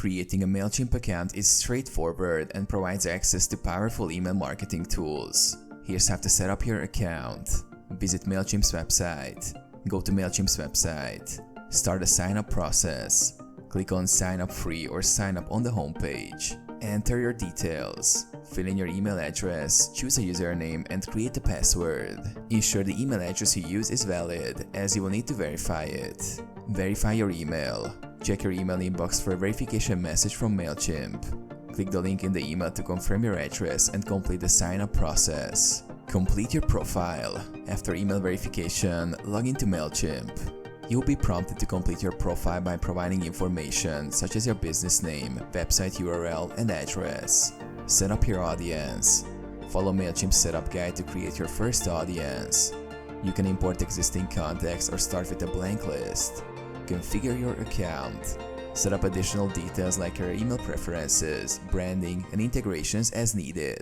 Creating a Mailchimp account is straightforward and provides access to powerful email marketing tools. Here's how to set up your account. Visit Mailchimp's website. Go to Mailchimp's website. Start the sign-up process. Click on Sign Up Free or Sign Up on the homepage. Enter your details. Fill in your email address, choose a username, and create a password. Ensure the email address you use is valid, as you will need to verify it. Verify your email. Check your email inbox for a verification message from Mailchimp. Click the link in the email to confirm your address and complete the sign-up process. Complete your profile. After email verification, log into Mailchimp. You'll be prompted to complete your profile by providing information such as your business name, website URL, and address. Set up your audience. Follow Mailchimp's setup guide to create your first audience. You can import existing contacts or start with a blank list. Configure your account. Set up additional details like your email preferences, branding, and integrations as needed.